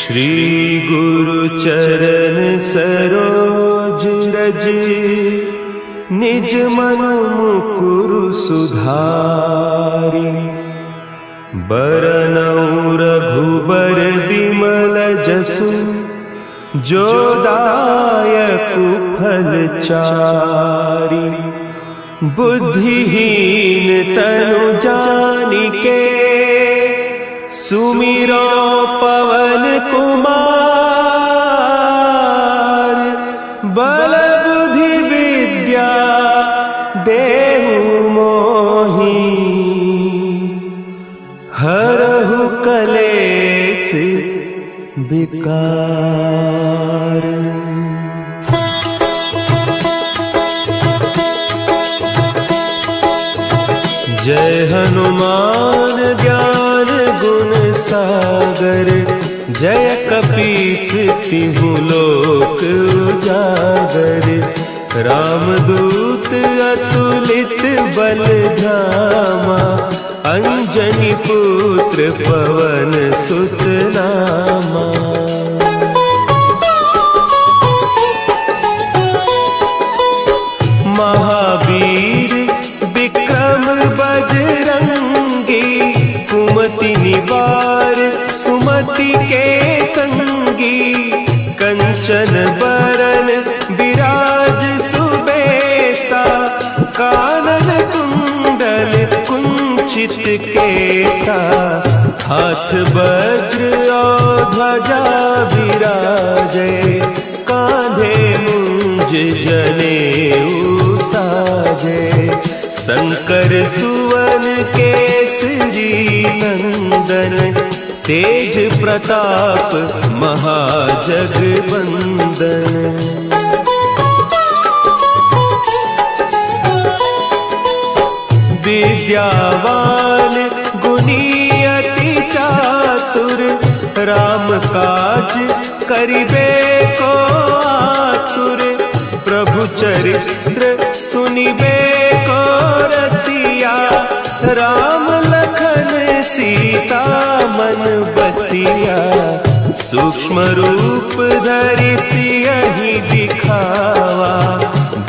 श्री गुरु चरण सरोज रज, निज मन मुकुरु सुधारि। बरनउँ रघुबर बिमल जसु, जो दायकु फल चारि। बुद्धिहीन तनु जानिके, सुमिरो पवन कुमार। बल बुद्धि विद्या देहु मोहि, हरहु कलेस विकार। जय हनुमान ज्ञान गुण सागर, जय कपीस तिहु लोक उजागर। रामदूत अतुलित बल धामा, अंजनी पुत्र पवन सुत नामा। महावीर विक्रम बजरंगी, कुमति निवार सुमति के संगी। कंचन बरन विराज सुबेसा, कानन कुंडल कुंचित केसा। हाथ वज्र और ध्वजा विराजे, कांधे मुंज जनेऊ साजे। शंकर सुवन केसरी नंदन, तेज प्रताप महाजगवंदन। विद्यावान गुणी अति चातुर, राम काज करिबे को आतुर। प्रभु चरित्र सुनिबे को रसिया, राम लखन सीता मन बसिया। सूक्ष्म रूप धरि सियहि दिखावा,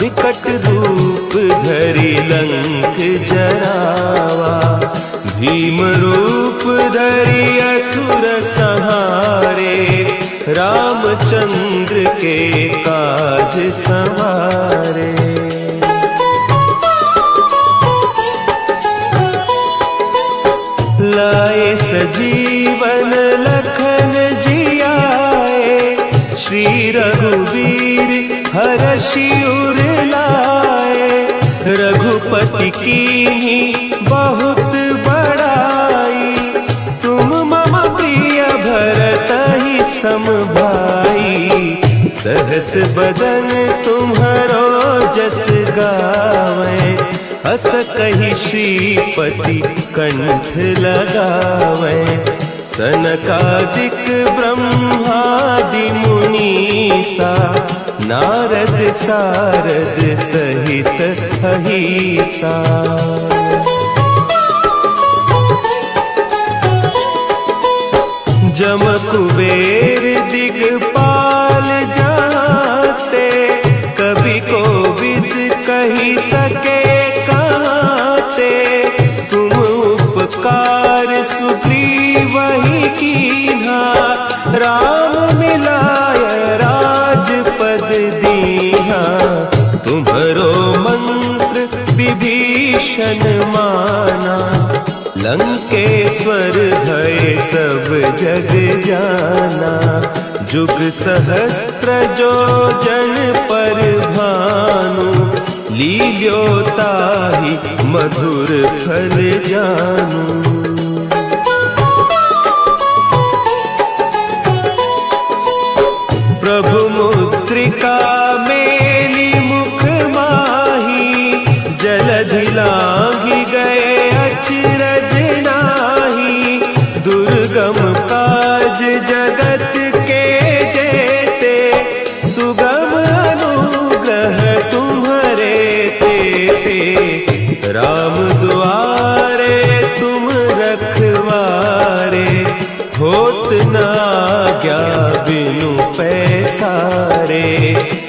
विकट रूप धरि लंक जरावा। भीम रूप धरि असुर संहारे, रामचंद्र के काज संवारे। लाए सजीवन लखन जियाए, श्री रघुवीर हरषि उर लाए। रघुपति कीन्ही बहुत बड़ाई, तुम मम प्रिय भरतहि सम भाई। सहस बदन तुम्हरो जस गावें, अस कहि श्रीपति कंठ लगावें। सनकादिक ब्रह्मादि मुनीसा, नारद सारद सहित अहीसा। जम कुबेर दिगपाल जाते, कवि कोविद कहि सके कहते। तुम उपकार सुग्रीवहि कीन्हा, राम मिलाय राजपद दीन्हा। तुम्हरो मंत्र विभीषण माना, लंकेश्वर भय सब जग जाना। जुग सहस्त्र जो जन पर भानु, लील्यो ताहि मधुर फल जानू। प्रभु मुद्रिका मेली मुख माही, जलधि लांघि गए अचरज नाही। दुर्गम काज जगत के जेते, सुगम अनुग्रह तुम्हरे तेते। राम दुआरे तुम रखवारे, होत न आज्ञा बिनु पैसारे।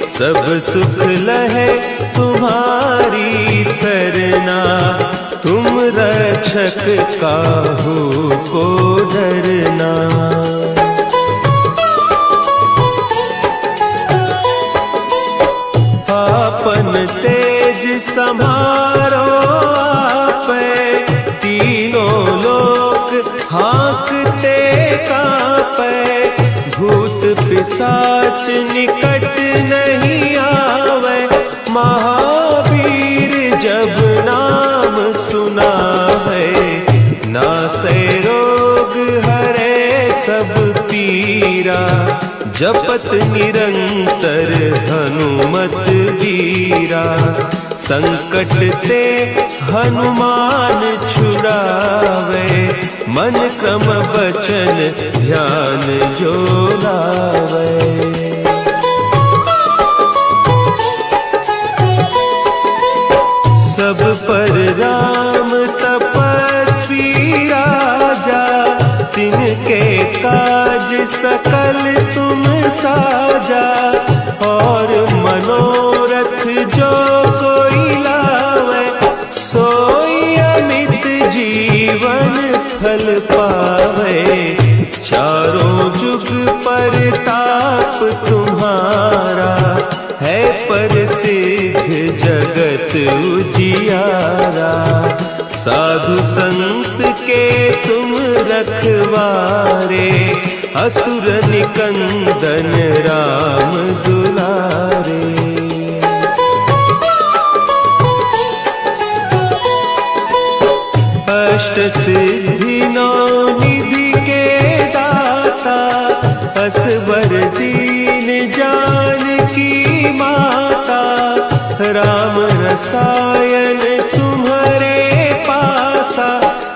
सब सुख लहे तुम्हारी सरना, तुम रक्षक काहू को डरना। आपन तेज सम्हारो आपे, तीनों लोक हाँकते कांपे। भूत पिशाच निकट नहीं आवे, महावीर जब नाम सुनावे। नासै रोग हरे सब पीरा, जपत निरंतर हनुमत वीरा। संकट ते हनुमान छुड़ावे, मन क्रम बचन ध्यान जो लावे। सब पर राम तपस्वी राजा, तिनके काज सकल तुम साजा। और मनोरथ जो कोई लावे, सोई अमित जीवन फल पावे। चारों जुग परताप तुम्हारा, है प्रसिद्ध जगत उजियारा। साधु संत के तुम रखवारे, असुर निकंदन राम दुलारे। अष्ट सिद्धि नौ निधि के दाता, असवर दीन जानकी माता। राम रसायन तुम्हारे पासा,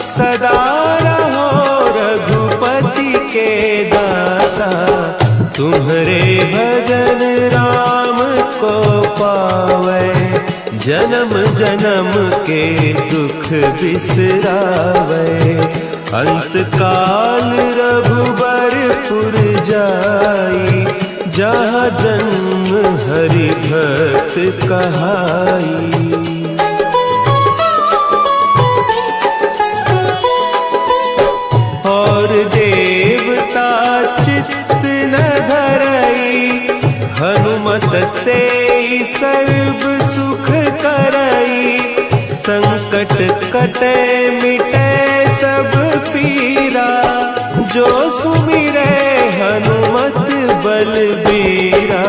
सदा रहो रघुपति के दासा। तुम्हारे भजन राम को पावे, जन्म जन्म के दुख बिसरावे। अंत काल रघुबरपुर जाई, जहाँ जन्म हरि भक्त कहाई। और देवता चित्त न धरई, हनुमत से सर्व सुख करई। संकट कटे मिटे सब पीरा, जो सुमिरे हनुमत बलबीरा।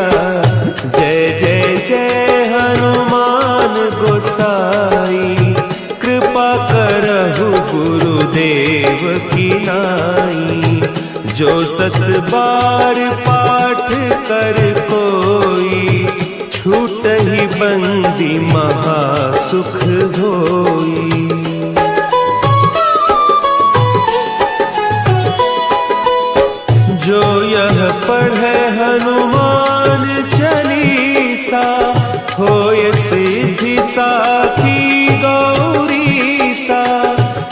जय जय जय हनुमान गोसाई, कृपा करहु गुरुदेव की नाई। जो सत बार पाठ कर कोई, छूटहि बंदी महा सुख होई। जो यह पढ़े हनुमान चालीसा, होय सिद्धि साखी गौरीसा।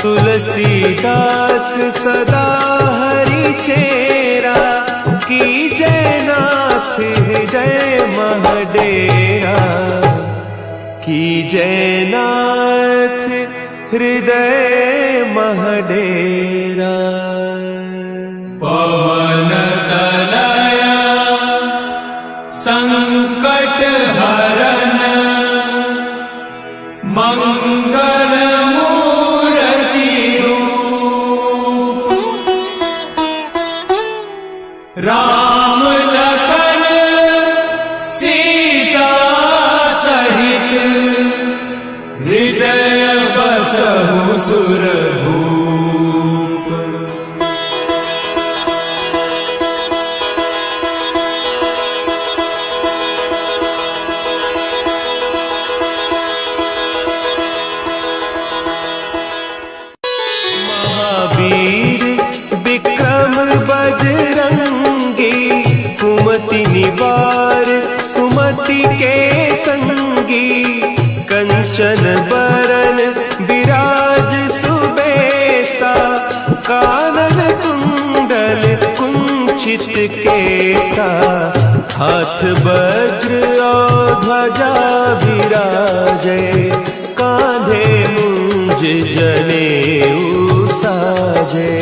तुलसीदास सदा हरि चेरा, की जय नाथ हृदय महडेरा। की जय नाथ हृदय महडेरा। पवन तनया संकट हरन, मंगल मूर्ति रूप। राम लखन सीता सहित, हृदय बसहु सुरभूप। महावीर विक्रम बजरंगी, कुमति निवार सुमति के संगी। कंचन बरन विराज सुबेसा, केसा, हाथ वज्र और ध्वजा विराजे, कांधे मुंज जनेऊ साजे।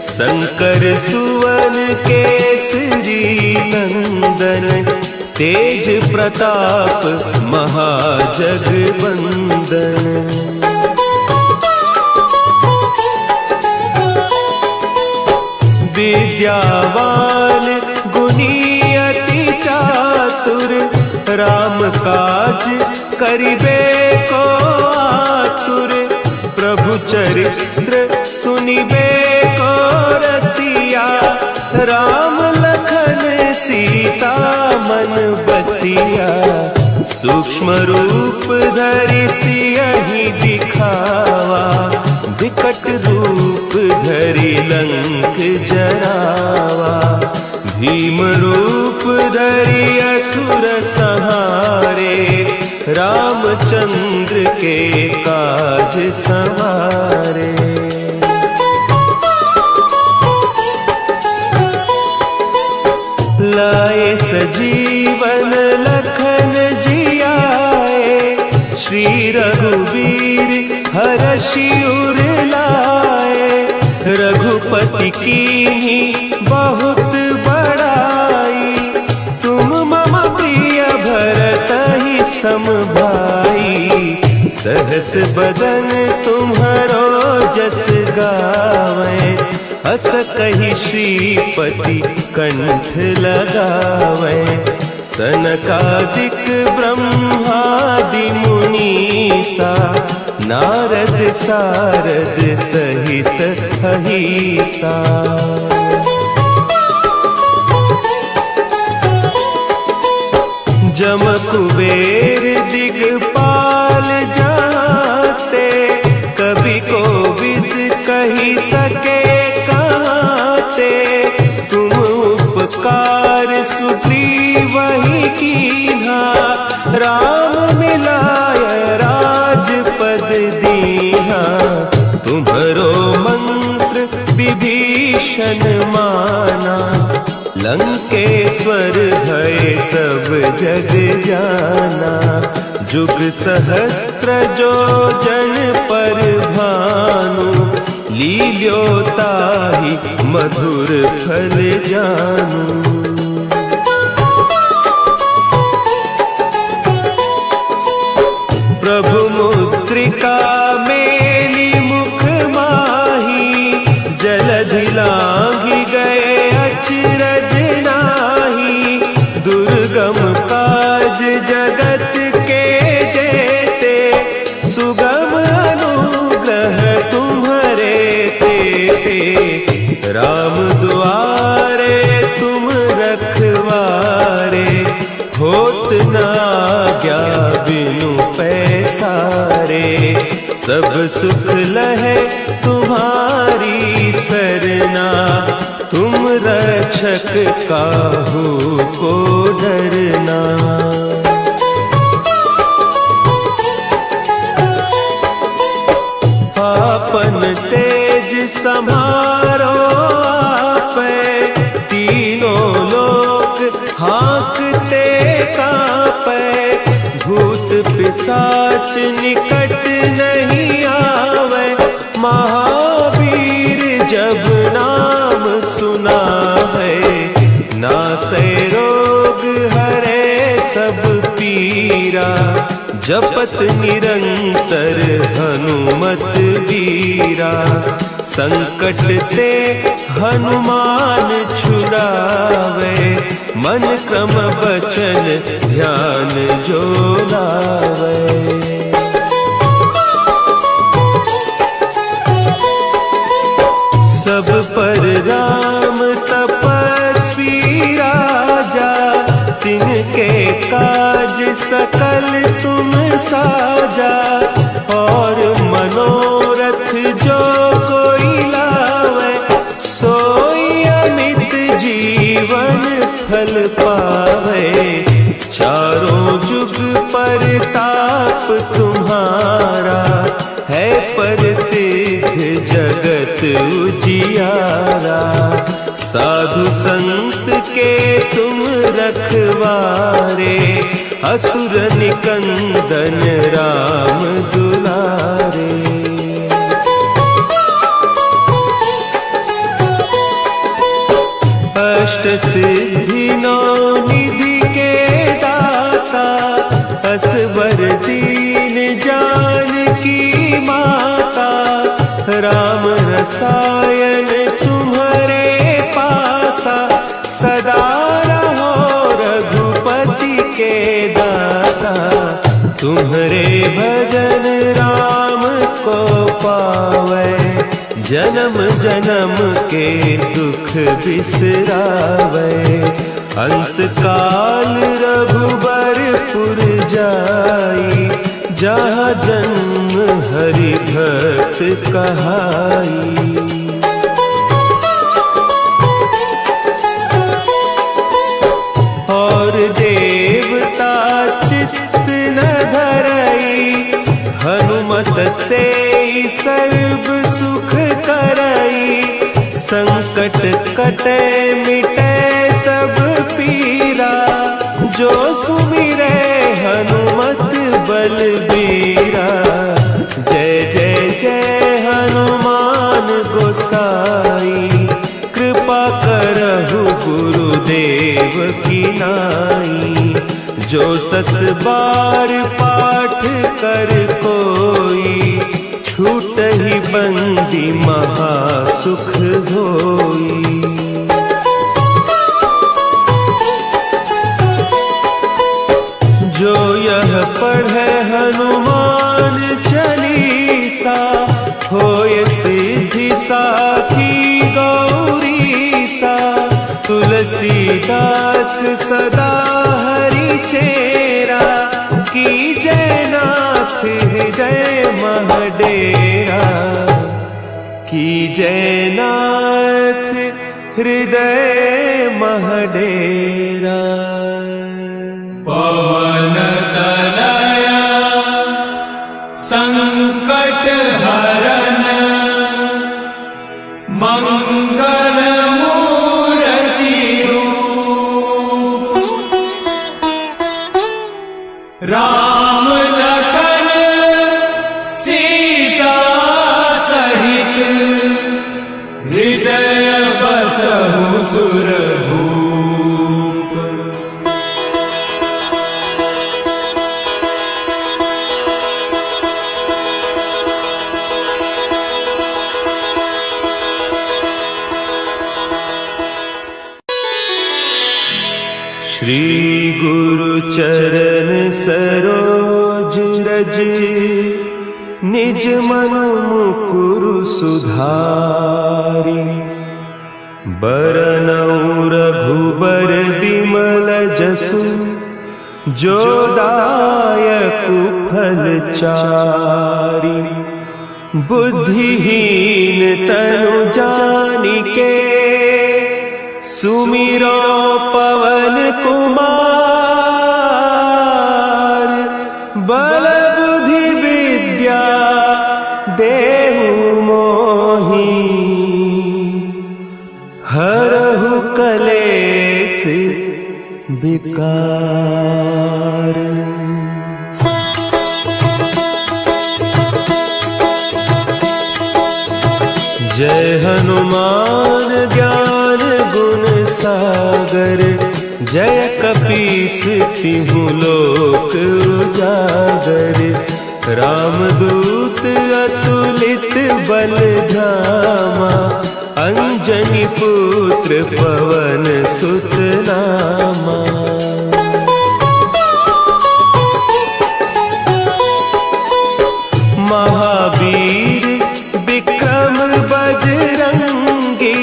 शंकर सुवन केसरी नंदन, तेज प्रताप महाजगवंदन। विद्यावान गुणी अति चातुर, राम काज करिबे को आतुर। प्रभु चरित्र सुनिबे को रसिया, राम लखन सीता मन बसिया। सूक्ष्म रूप धरि सियहि दिखावा, विकट रूप धरि लंक जरावा। भीम रूप धरि असुर संहारे, रामचंद्र के काज संवारे। लाए सजीवन लखन जियाए, श्री रघुवीर हरषि उर लाए। रघुपति कीन्ही बहुत बड़ाई, तुम मम प्रिय भरतहि सम भाई। सहस बदन तुम्हरो जस गावें, अस कहि श्रीपति कंठ लगावें। सनकादिक ब्रह्मादि मुनीसा, नारद सारद सहित अहीसा। जम कुबेर दिगपाल जाते, कवि कोविद कही सके कहते। तुम उपकार सुग्रीवहि कीन्हा, राम मिलाय राजपद दीन्हा। तुम्हरो मंत्र विभीषण माना, लंकेश्वर भय सब जग जाना। जुग सहस्त्र जो जन पर भानु, लील्योताहि मधुर फल जानू। प्रभु मुद्रिका मेली मुख माही, जलधि लांघि गए अचरज नाही। दुर्गम काज जगत के जेते, सुगम अनुग्रह तुम्हरे तेते। राम दुआरे तुम रखवारे, होत न आज्ञा बिनु पैसारे। सब सुख लहे तुम्हारी सरना, तुम रक्षक काहू को डरना। आपन तेज समारो आपे, तीनों लोक हाँकते कापे। भूत पिशाच निकट नहीं आवे, महावीर जब नाम सुना है। नासै रोग हरे सब पीरा, जपत निरंतर हनुमत वीरा। संकट ते हनुमान छुड़ावे, मन क्रम बचन ध्यान जो लावे। सब पर राम तपस्वी राजा, तिनके काज सकल तुम साजा। और मनोरथ जो कोई लावे, सोई अमित जीवन फल पावे। चारों जुग परताप तुम्हारा, है प्रसिद्ध जगत उजियारा। साधु संत के तुम रखवारे, असुर निकंदन राम दुलारे। अष्ट सिद्धि नौ निधि के दाता, असवर दीन जानकी माता। राम रसायन तुम्हारे पासा, सदा रहो रघुपति के दासा। तुम्हारे भजन राम को पावे, जन्म जन्म के दुख बिसरावे। अंत काल रघुबरपुर जाई, जहाँ जन्म हरि भक्त कहाई। और देवता चित्त न धरई, हनुमत से सर्व सुख करई। संकट कटे मिटे सब पीरा, जो सुमिरे हनुमत बलबीरा। जय जय जय हनुमान गोसाई, कृपा करहु गुरुदेव की नाई। जो 7 बार पाठ कर कोई, छूटहि बंदी महासुख होई। जो यह पढ़े हनुमान चालीसा, होय सिद्धि साखी गौरीसा। तुलसीदास सदा हरि चेरा, कीजय नाथ हृदय महडेरा। कीजय नाथ हृदय महडेरा। पवन तनया संकट हरन, मंगल मूर्ति रूप। राम लखन सीता सहित, हृदय बसहु सुरभूप। श्री गुरु चरण सरोज रज, निज मन मुकुरु सुधारि। बरनउँ रघुबर बिमल जसु, जो दायकु फल चारि। बुद्धिहीन तनु जानिके, सुमिरो पवन कुमार। बल बुद्धि विद्या देहु मोहि, हरहु कलेस विकार। जय हनुमान ज्ञान गुण सागर, जय कपीस तिहु लोक उजागर। रामदूत अतुलित बल धामा, अंजनी पुत्र पवन सुत नामा। महावीर विक्रम बजरंगी,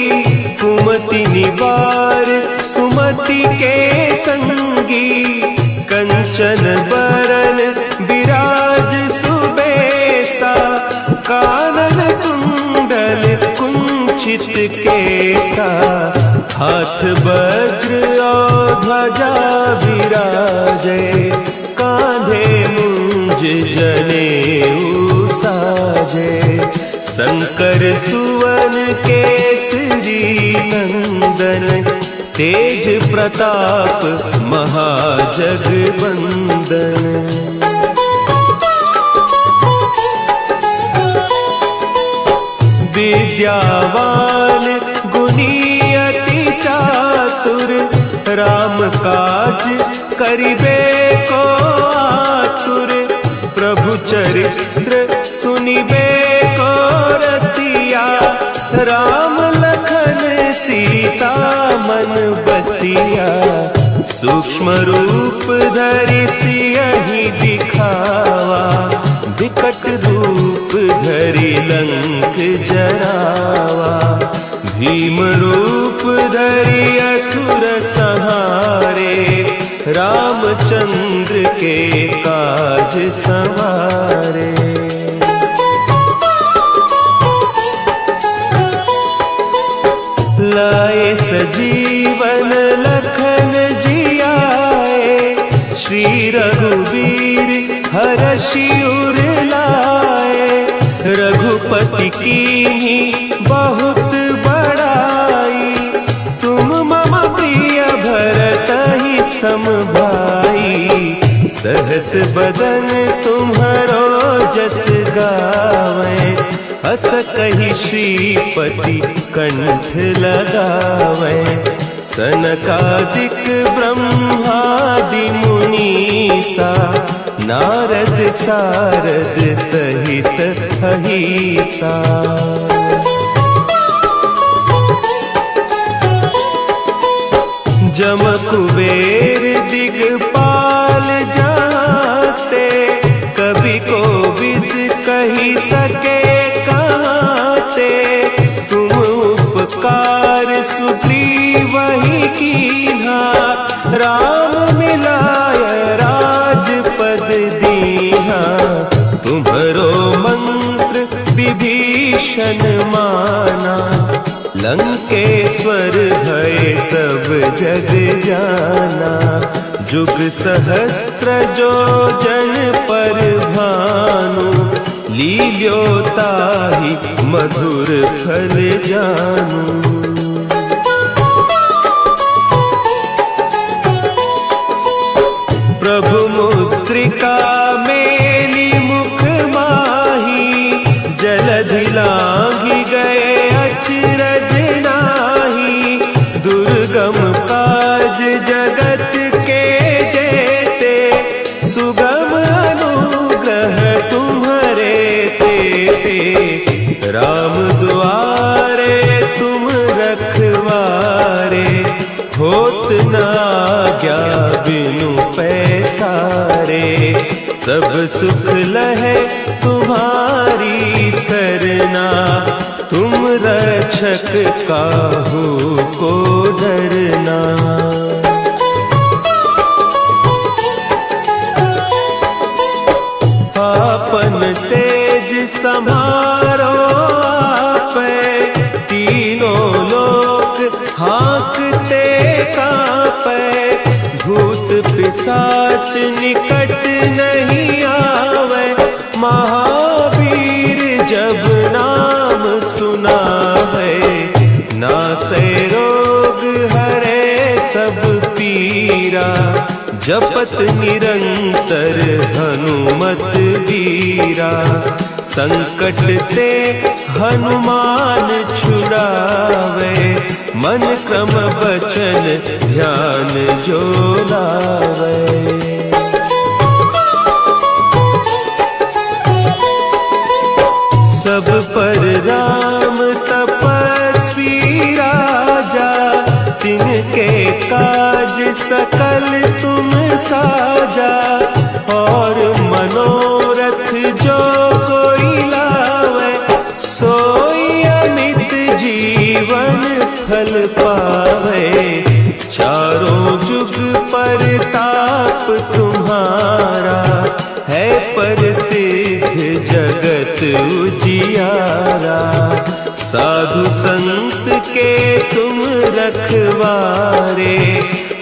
कुमति निवार सुमति के संगी। कंचन बरन विराज सुबेसा, कानन कुंडल कुंचित केसा। हाथ वज्र और ध्वजा विराजे, कांधे मुंज जनेऊ साजे। शंकर सुवन केसरी नंदन, तेज प्रताप महाजगबंदन। विद्यावान गुणी अति चातुर, राम काज करिबे को आतुर। प्रभु चरित्र सुनिबे को रसिया, राम लखन सीता मन बसिया। सूक्ष्म रूप धरि सियहि दिखावा, विकट रूप धरि लंक जरावा। भीम रूप धरि असुर संहारे, रामचंद्र के काज संवारे। लाए सजीवन लखन जियाए, श्री रघुवीर हरषि उर लाए। रघुपति कीन्ही बहुत बड़ाई, तुम मम प्रिय भरतहि सम भाई। सहस बदन तुम्हरो जस गावें, हस कहि श्रीपति कंठ लगावें। सनकादिक ब्रह्मादि मुनीसा, नारद सारद सहित अहीसा। जम कुबेर दिगपाल जाते, कवि कोविद कही सके कहते। तुम उपकार सुग्रीवहि कीन्हा, राम मिलाय राजपद दीन्हा। तुम्हरो मंत्र विभीषण माना, लंकेश्वर भय सब जग जाना। जुग सहस्त्र जो जन पर भानु, लील्योताहि मधुर फल जानू। प्रभु मुद्रिका मेली मुख माही, जलधि लांघि गए अचरज नाही। दुर्गम काज जगत के जेते, सुगम अनुग्रह तुम्हरे तेते। राम दुआरे तुम रखवारे, होत न आज्ञा बिनु पैसारे। सब सुख लहे तुम्हारी सरना, तुम रक्षक काहू को डरना। आपन तेज समारो आपै, तीनों लोक हाँकते कांपै। भूत पिशाच निकट नहीं आवे, महावीर जब नाम सुनावे। नासै रोग हरे सब पीरा, जपत निरंतर हनुमत बीरा। संकट ते हनुमान छुड़ावे, मन क्रम बचन ध्यान जो लावे। सब पर राम तपस्वी राजा, तिनके काज सकल तुम साजा। और मनोरथ जो कोई लावे, सोई अमित जीवन फल पावे। चारों जुग परताप तुम्हारा, है प्रसिद्ध जगत उजियारा। साधु संत के तुम रखवारे,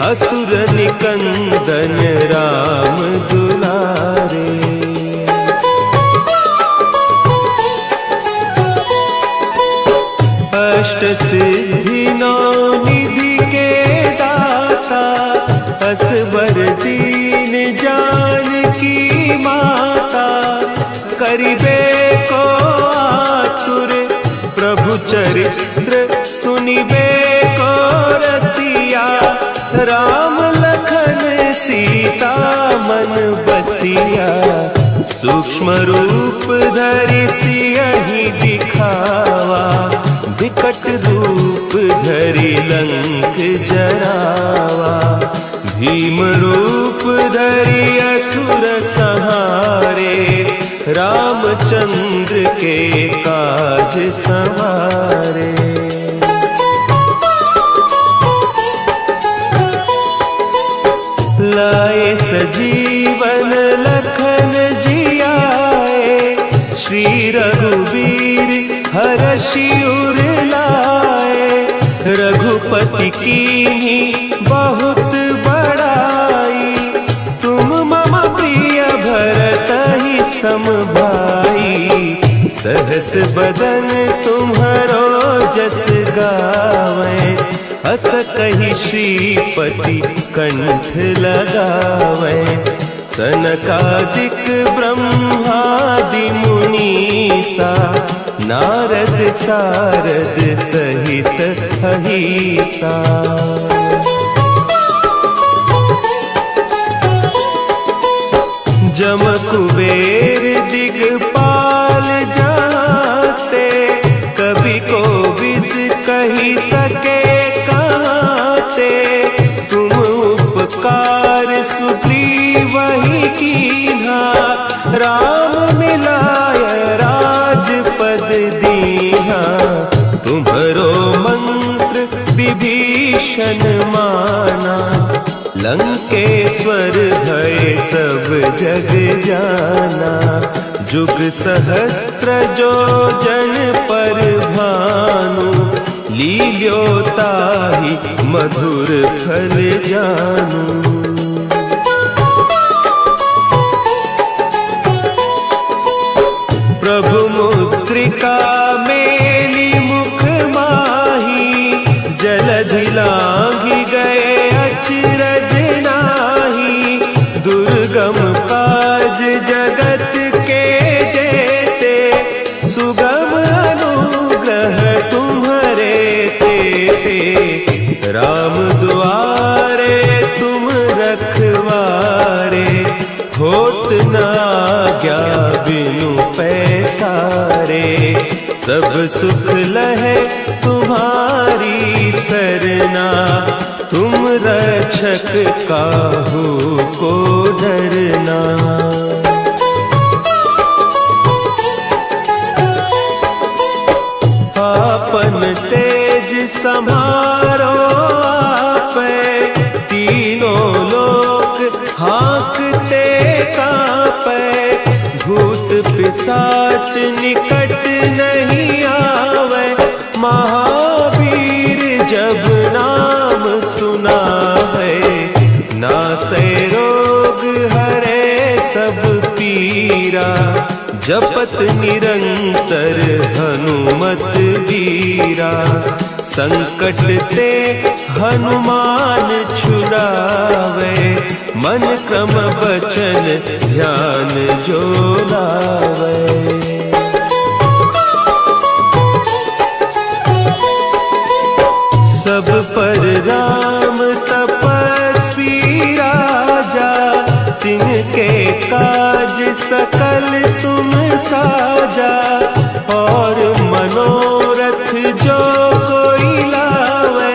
असुर निकंदन राम दुलारे। अष्ट सिद्धि नौ निधि के असवर दीन जानकी माता, करिबे को आतुर प्रभु चरित्र सुनिबे को रसिया। राम लखन सीता मन बसिया, सूक्ष्म रूप धरि सियहि दिखावा। विकट रूप धरि लंक जरावा, भीम रूप धरि असुर संहारे। रामचंद्र के काज संवारे। लाए सजीवन लखन जियाए, श्री रघुवीर हरषि उर लाए। रघुपति कीन्ही बहुत बड़ाई, तुम मम प्रिय भरतहि सम भाई। सहस बदन तुम्हरो जस गावें, अस कहि श्रीपति कंठ लगावें। सनकादिक ब्रह्मादि मुनीसा, नारद सारद सहित अहिसा। जम कुबेर दिगपाल जाते, कवि कोविद कही सके कहते। तुम उपकार सुग्रीवहि कीन्हा, राम मिलाय राजपद दीन्हा। तुम्हरो मंत्र विभीषण माना, लंकेश्वर भय सब जग जाना। जुग सहस्त्र जो जन पर भानु, लील्यो ताहि मधुर फल जानू। प्रभु मुद्रिका मेली मुख माही, जलधि लांघि गए अचरज नाही। दुर्गम काज जगत के जेते, सुगम अनुग्रह तुम्हरे तेते। राम दुआरे तुम रखवारे, होत न आज्ञा बिनु पैसारे। सब सुख लहे तुम्हारी सरना, तुम रक्षक काहू को डरना। आपन तेज समारो आपै, तीनों लोक हाँकते कांपै। भूत पिशाच निकट नहीं आवे, महावीर जब नाम सुनावे। नासै रोग हरे सब पीरा, जपत निरंतर हनुमत बीरा। संकट ते हनुमान छुड़ावे, मन क्रम बचन ध्यान जो लावे। सब पर राम तपस्वी राजा, तिनके काज सकल तुम साजा। और मनोरथ जो कोई लावे,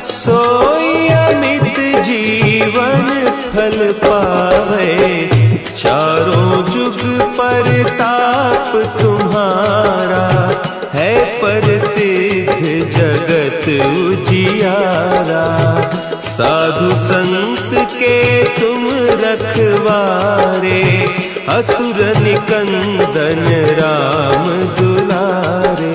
सोई अमित जीवन फल पावे। चारों जुग परताप तुम्हारा, है प्रसिद्ध जगत उजियारा। साधु संत के तुम रखवारे, असुर निकंदन राम दुलारे।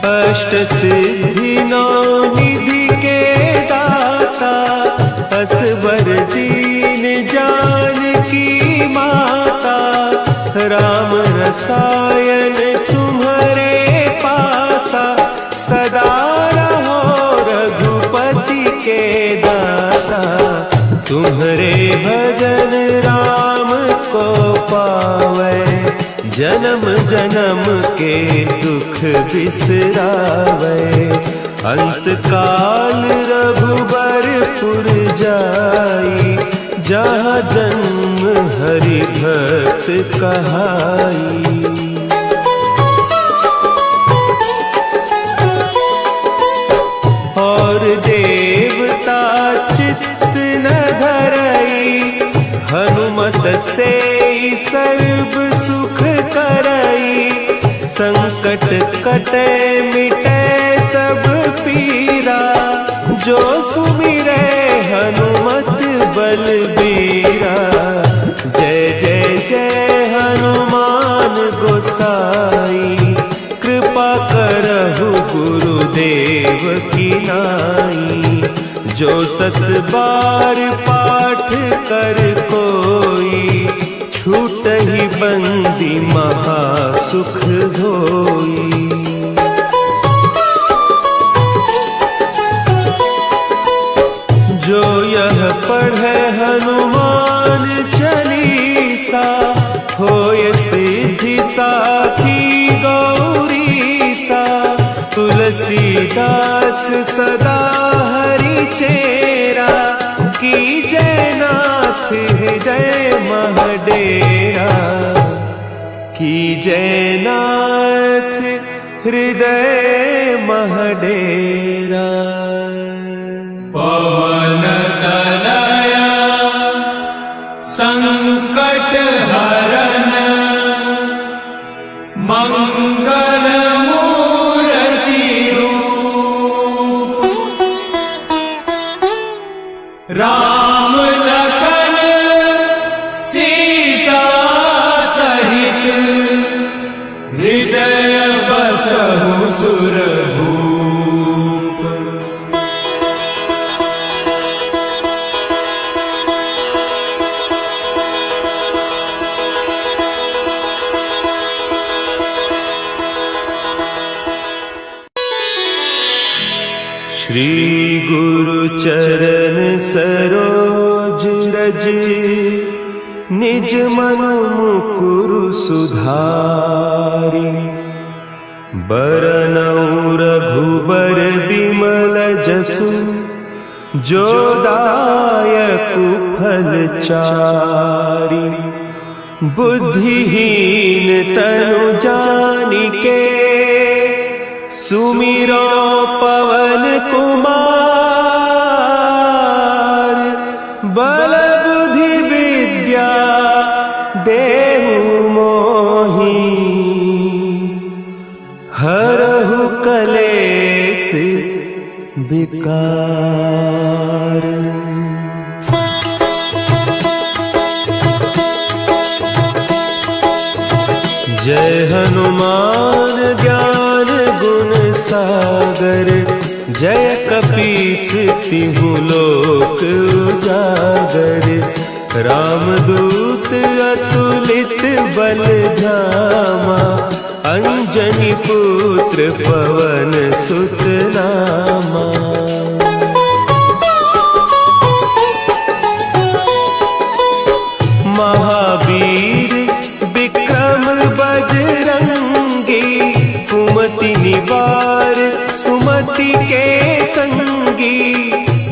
अष्ट सिद्धि नौ निधि के दाता, असवर दीन जानकी माता। राम रसायन तुम्हारे पासा, सदा भजन राम को पावे, जन्म जन्म के दुख बिसरावे। अंत काल रघुबरपुर जाई, जहाँ जन्म हरि भक्त कहाई। और देवता चित्त न धरई, हनुमत से सर्व सुख करई। संकट कटे मिटे सब पीरा, जो सुमिरे हनुमत बलबीरा। जय जय जय हनुमान गोसाई, कृपा करहु गुरुदेव की नाई। जो सत बार पाठ कर कोई, छूटहि बंदी महासुख होई। जो यह पढ़े हनुमान चालीसा, होय सिद्धि साखी गौरीसा। तुलसीदास सदा हरि चेरा, की जय नाथ हृदय महडेरा। की जय नाथ हृदय महडेरा। पवन तनया संकट हरन, मंगल मूर्ति रूप। राम लखन सीता सहित, हृदय बसहु सुरभूप। श्री गुरु चरण सरोज रज, निज मन मुकुरु सुधारि। बरनउँ रघुबर बिमल जसु, जो दायकु फल चारि। बुद्धिहीन तनु जानिके, सुमिरो पवन कुमार। बल बुद्धि विद्या देहु मोहि, हरहु कलेस विकार। जय हनुमान ज्ञान गुण सागर, जय कपीस तिहु लोक उजागर। रामदूत अतुलित बल धामा, अंजनी पुत्र पवन सुत नामा। महावीर विक्रम बजरंगी, कुमति निवार सुमति के संगी।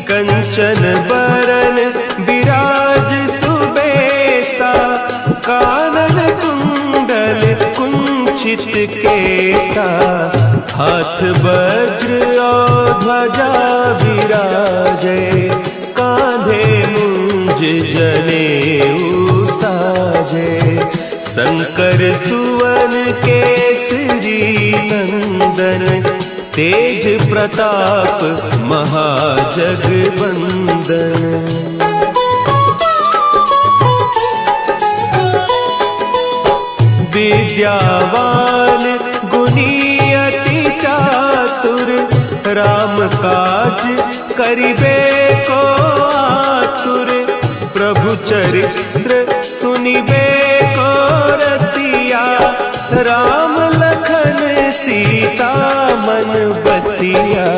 कंचन बरन विराज सुबेसा, कानन कुंडल कुंचित केसा। हाथ वज्र और ध्वजा विराजे, कांधे मुंज जनेऊ साजे। शंकर सुवन केसरी नंदन, तेज प्रताप महाजगवंदन। विद्यावान गुणी अति चातुर, राम काज करिबे को आतुर। प्रभु चरित्र सुनिबे को रसिया, राम लखन सीता मन बसिया।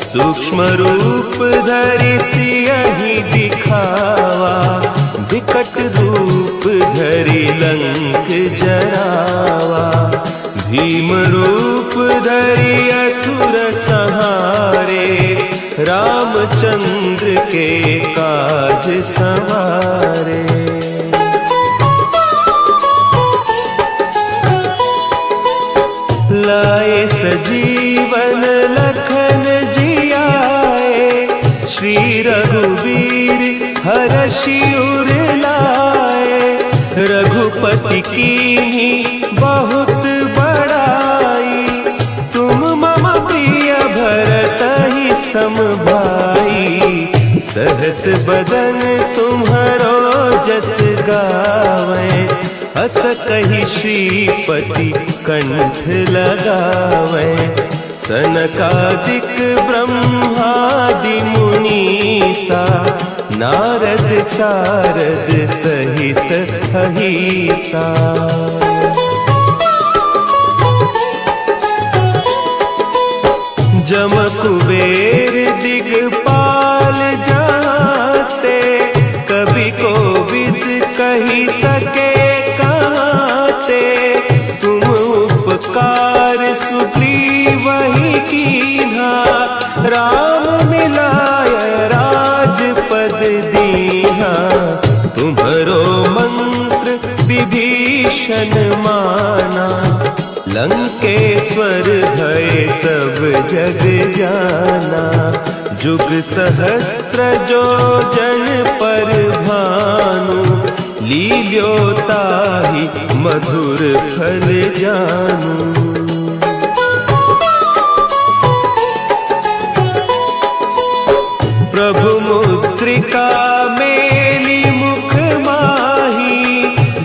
सूक्ष्म रूप धरि सियहि दिखावा, संकट रूप धरि लंक जरावा, भीम रूप धरि असुर संहारे, रामचंद्र के काज संवारे। लाए सजीवन लखन जियाए, श्री रघुवीर हरषि उर लाए, रघुपति कीन्ही बहुत बड़ाई, तुम मम प्रिय भरतहि सम भाई, सहस बदन तुम्हरो जस गावें, अस कहि श्रीपति कंठ लगावें, सनकादिक ब्रह्मादि मुनीसा, नारद सारद सहित अहीसा। जम कुबेर दिगपाल जाते, कवि कोविद कही सके कहते, तुम उपकार सुग्रीवहि कीन्हा, राम मिलाय राजपद दीन्हा, तुम्हरो मंत्र विभीषण माना, लंकेश्वर भय सब जग जाना, जुग सहस्त्र जो जन पर भानु, लील्योताहि मधुर फल जानू। प्रभु मुद्रिका मेली मुख माही,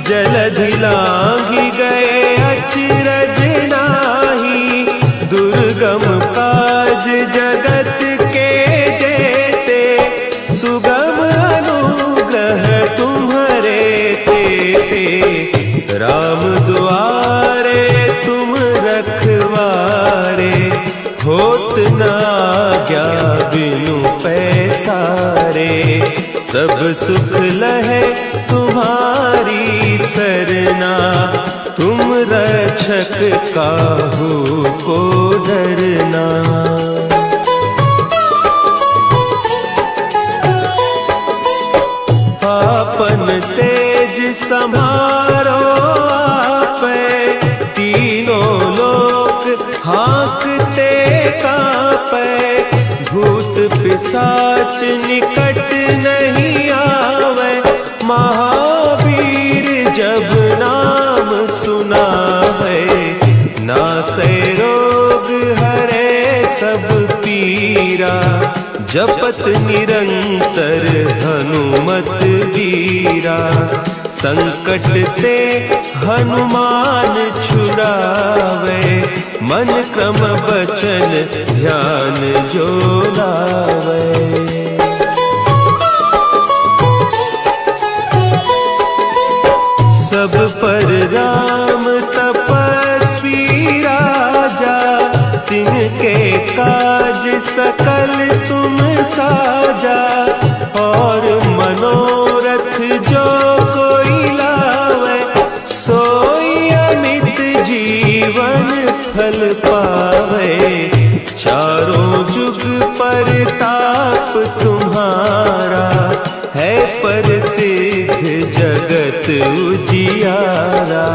जलधि लांघि गए अचरज नाही, दुर्गम काज जगत के जेते, सुगम अनुग्रह तुम्हरे तेते, राम दुआरे तुम रखवारे, होत न आज्ञा बिनु पैसारे, सब सुख लहे तुम्हारी सरना, तुम रक्षक काहू को डरना। आपन तेज समारो आपे, तीनों लोक हाँकते कापे, भूत पिशाच निकट नहीं आवे, महावीर जब नाम सुनावे, नासै रोग हरे सब पीरा, जपत निरंतर हनुमत वीरा, संकट ते हनुमान छुड़ावे, मन क्रम बचन ध्यान जो लावे। सब पर राम तपस्वी राजा, तिनके काज सकल तुम साजा, और मनोरथ जो कोई लावे, सोई अमित जीवन फल पावे, चारों जुग परताप तुम्हारा, है प्रसिद्ध जगत उजियारा,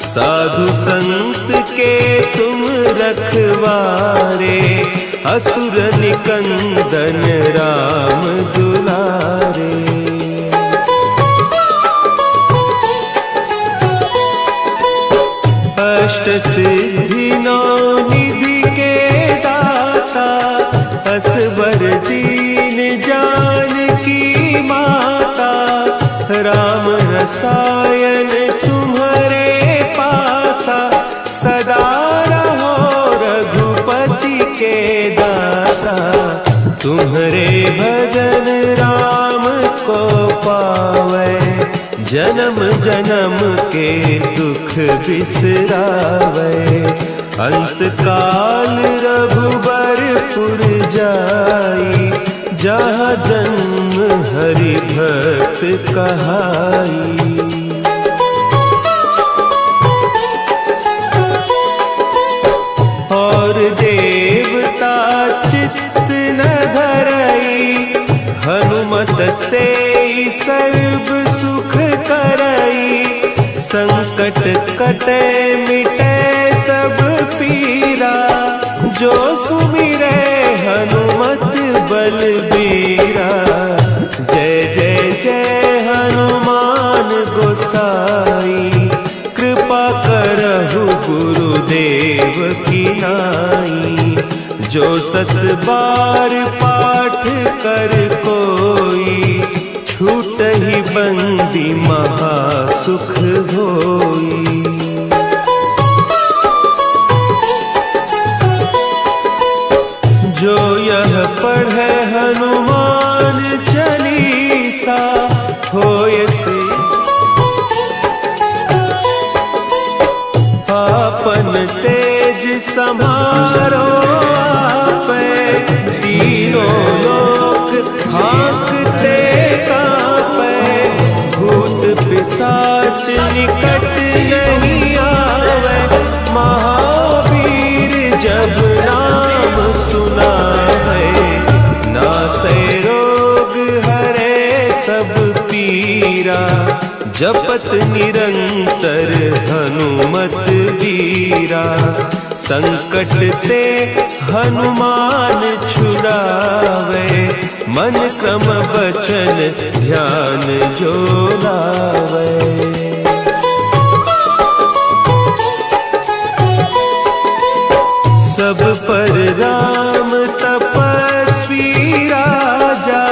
साधु संत के तुम रखवारे, असुर निकंदन राम दुलारे। अष्ट सिद्धि नौ निधि के दाता, असवर दीन जानकी माता, राम रसायन तुम्हारे पासा, सदा रहो रघुपति के दासा, तुम्हारे भजन राम को पावे, जन्म जन्म के दुख बिसरावे, अंत काल रघुबर पुर जाई, जहाँ जन्म हरि भक्त कहाई। और देवता चित्त न धरई, हनुमत से सर्व सुख करई। संकट कटे मिटे सब पीरा, जो सुमिरे हनुमत बलबीरा। जय जय जय हनुमान गोसाई, कृपा करहु गुरुदेव की नाई। जो सत बार पाठ कर कोई, छूटहि बंदी महासुख होई। जो यह पढ़े हनुमान चालीसा, होय से आपन तेज समारो आपे। तीनों लोक हाँकते कांपे, भूत पिशाच निकट नहीं आवे। महावीर जब नाम सुनावे, नासै रोग हरे सब पीरा। जपत निरंतर हनुमत वीरा, संकट ते हनुमान छुड़ावे। मन क्रम बचन ध्यान जो लावे। सब पर राम तपस्वी राजा,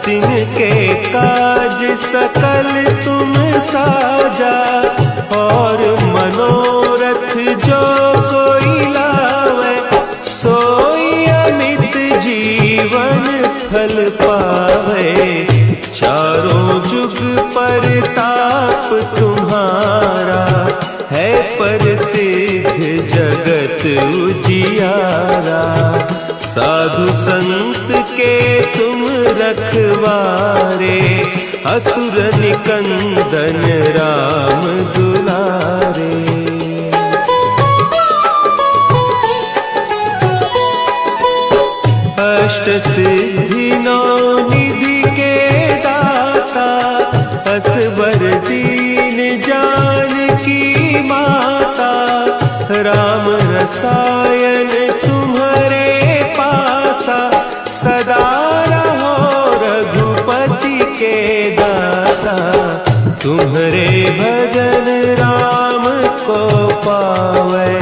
तिनके काज सकल तुम साजा। और मनोरथ जो कोई लावे, सोई अमित जीवन फल पावे। चारों जुग परताप तुम्हारा, है प्रसिद्ध जगत उजियारा। साधु संत के तुम रखवारे, असुर निकंदन राम दुलारे। अष्ट सिद्धि नौ निधि के दाता, असवर दीन जानकी माता। राम रसायन तुम्हारे पासा, सदा रहो रघुपति के दासा। तुम्हारे भजन राम को पावे,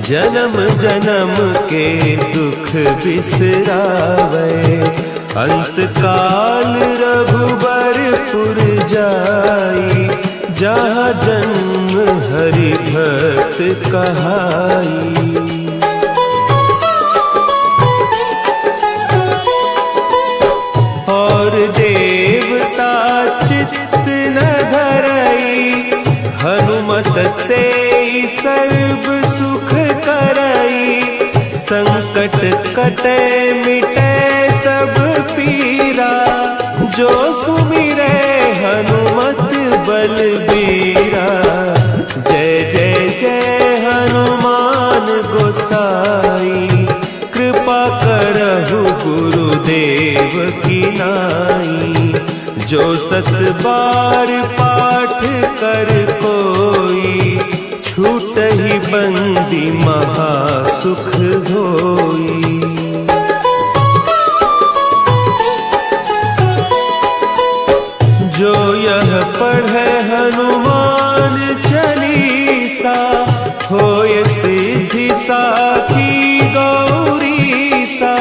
जन्म जन्म के दुख बिसरावे। अंत काल रघुबरपुर जाई, जहाँ जन्म हरि भक्त कहाई। और देवता चित्त न धरई, हनुमत से सर्व सुख करई। संकट कटे मिटे सब पीरा, जो सुमिरे हनुमत बलबीरा। जय जय जय हनुमान गोसाई, कृपा करहु गुरुदेव की नाई। जो सत बार पाठ कर कोई, छूटहि बंदी महासुख होई। जो यह पढ़े हनुमान चालीसा, होय सिद्धि साखी गौरीसा।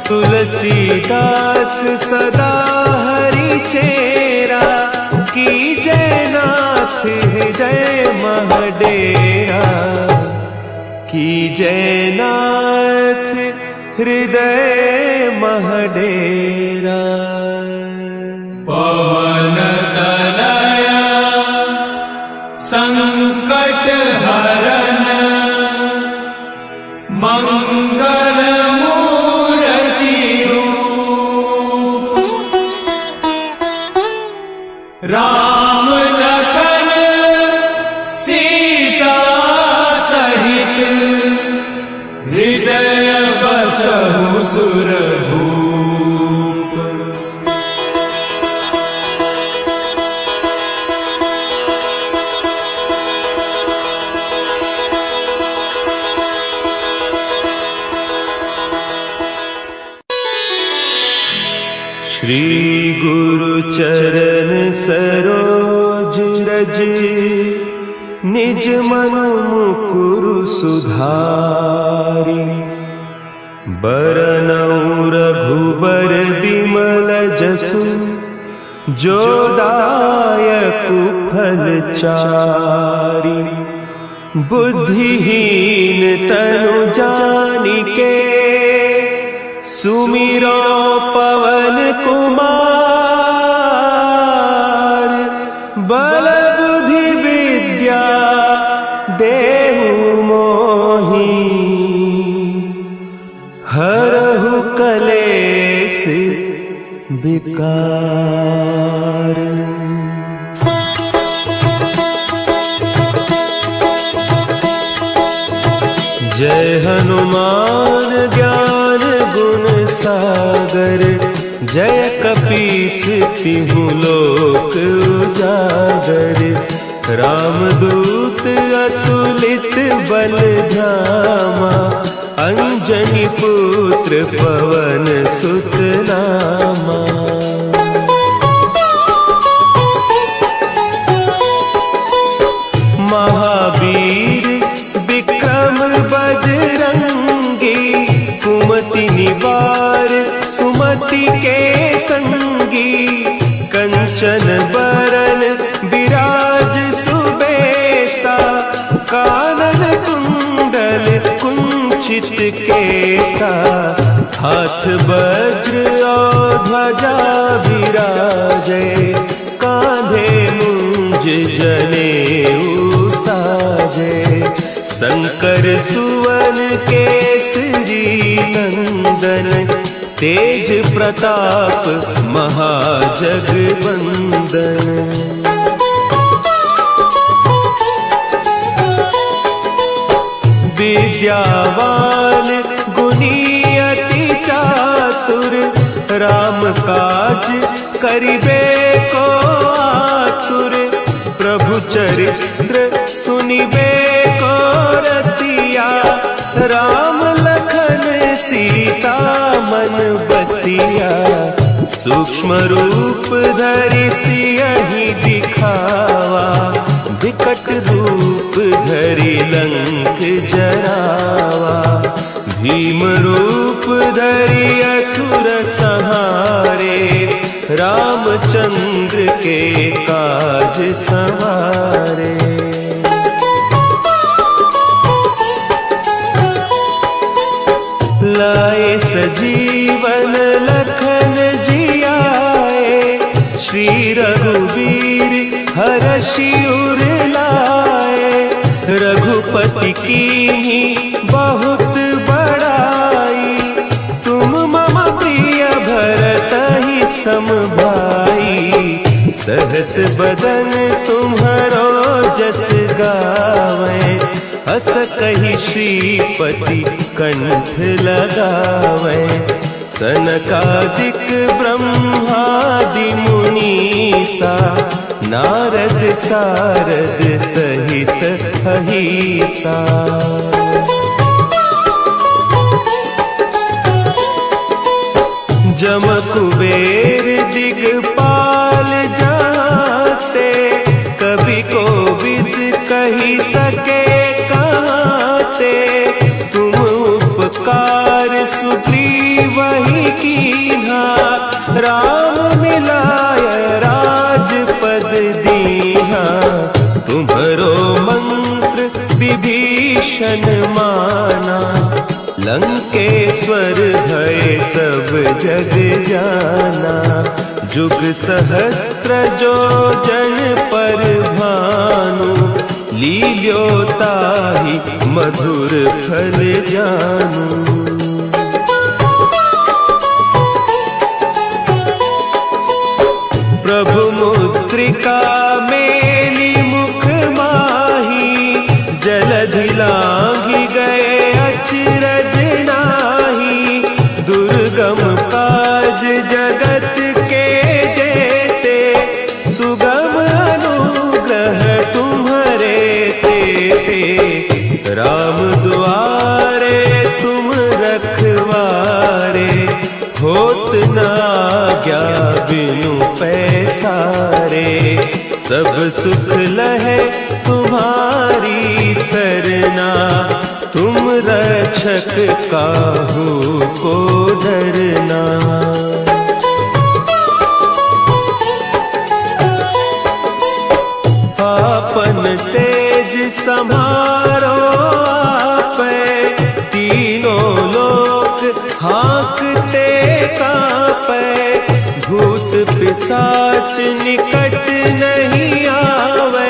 तुलसीदास सदा हरि चेरा, की जय नाथ हृदय महडेरा। की जय नाथ हृदय महडेरा। पवन तनया संकट हरन, मंगल मूर्ति रूप। असुर भूप। श्री गुरु चरण सरोज रज, निज मन मुकुरु सुधारि। बरनउँ रघुबर बिमल जसु, जो दायकु फल चारि। बुद्धिहीन तनु जानिके, सुमिरो पवन कुमार। बल बुद्धि विद्या देहु मोहि, हरहु कलेस विकार। जय हनुमान ज्ञान गुण सागर, जय कपीस तिहु लोक उजागर। रामदूत अतुलित बल धामा, अंजनी पुत्र पवन सुत नामा। महावीर विक्रम बजरंगी, कुमति निवार सुमति के संगी। कंचन बरन विराज सुबेसा, कानन कुंडल कुंचित केसा। हाथ वज्र और ध्वजा विराजे, कांधे मुंज जनेऊ साजे। शंकर सुवन केसरी नंदन, तेज प्रताप महाजगवंदन। विद्यावान गुणी अति चातुर, राम काज करिबे को आतुर। प्रभु चरित्र सुनिबे को रसिया, राम लखन सीता मन बसिया। सूक्ष्म रूप धरि सियहि दिखावा, विकट रूप धरि लंक जरावा। भीम रूप धरि असुर संहारे, रामचंद्र के काज सवारे। लाए सजीवन लखन जियाए, श्री रघुवीर हरषि उर लाए। रघुपति कीन्ही बहुत बड़ाई, तुम मम प्रिय भरतहि सम भाई। सहस बदन तुम्हरो जस गावें, हस कहि श्रीपति कंठ लगावें। सनकादिक ब्रह्मादि मुनीसा, नारद सारद सहित अहीसा। जम कुबेर दिगपाल जाते, कवि कोविद कही सके कहते। तुम उपकार सुग्रीवहि कीन्हा, राम मिलाय राजपद दीन्हा। तुम्हरो मंत्र विभीषण माना, लंकेश्वर भय सब जग जाना। जुग सहस्त्र जो जन पर भानु, लील्यो ताहि मधुर फल जानू। प्रभु मुद्रिका मेली मुख माही, जलधि लांघि गए अचरज नाही। बिनु पैसारे। सब सुख लहे तुम्हारी सरना, तुम रक्षक काहू को डरना। आपन तेज सम्हारो आपे, तीनों लोक हाँकते कांपे। भूत पिशाच निकट नहीं आवे,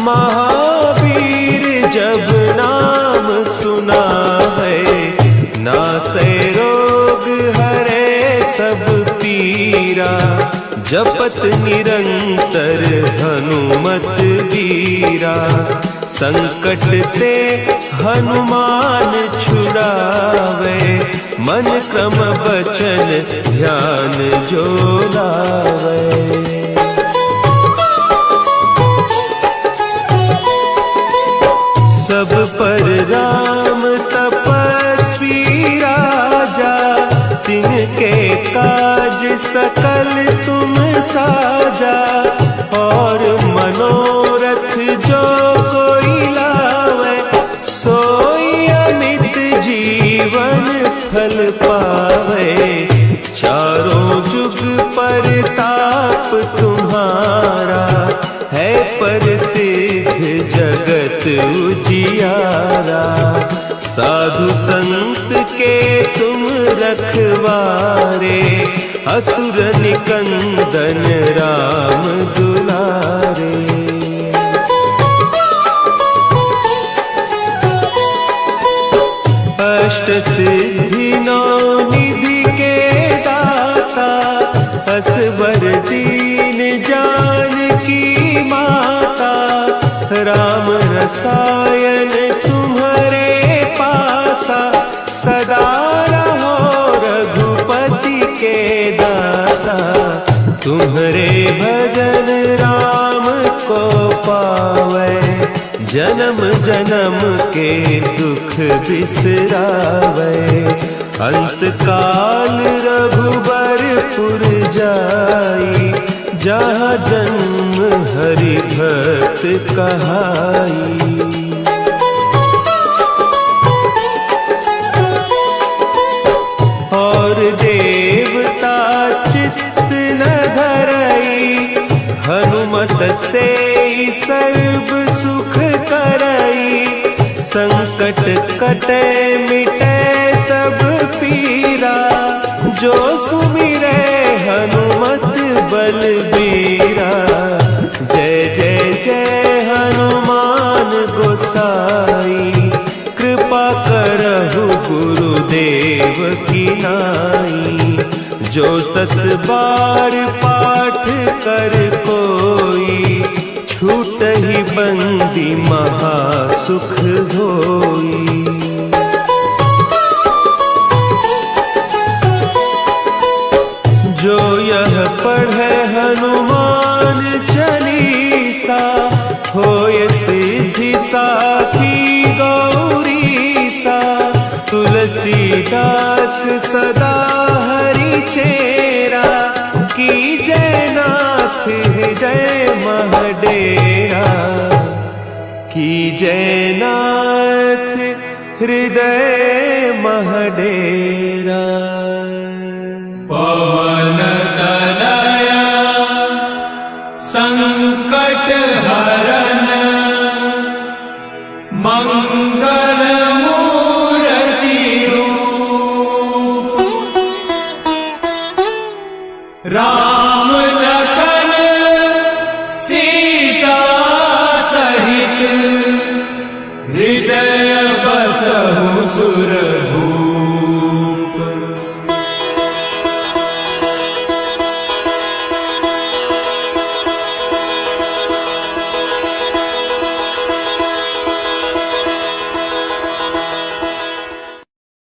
महावीर जब नाम सुनावे। नासै रोग हरे सब पीरा, जपत निरंतर हनुमत बीरा। संकट ते हनुमान छुड़ावे, मन क्रम बचन ध्यान जो लावे। सब पर राम तपस्वी राजा, तिनके काज सकल तुम साजा। और मनोरथ जो कोई लावे, सोई अमित जीवन फल पावे। चारों जुग परताप तुम्हारा, है प्रसिद्ध जगत उजियारा। साधु संत के तुम रखवारे, असुर निकंदन राम दुलारे। अष्ट सिद्धि नौ निधि के दाता, असवर दीन जानकी माता। राम रसायन तुम्हारे पासा, सदा रहो रघुपति के दासा। तुम्हारे भजन राम को पावे, जन्म जन्म के दुख बिसरावे। अंत काल रघुबरपुर जाई, जहाँ जन्म हरि भक्त कहाई। और देवता चित्त न धरई, हनुमत से सर्व सुख करई। संकट कटे मिटे सब पीरा, जो सुमिरे हनुमत बलबीरा। जय जय जय हनुमान गोसाई, कृपा करहु गुरुदेव की नाई। जो सत बार पाठ कर कोई, छूट ही बंदी महासुख होई। जो यह पढ़े हनुमान चालीसा, होय सिद्धि साखी गौरीसा। तुलसीदास सदा हरि चेरा, की जय नाथ हृदय महडेरा। की जय नाथ हृदय महडेरा। पवन तनया संकट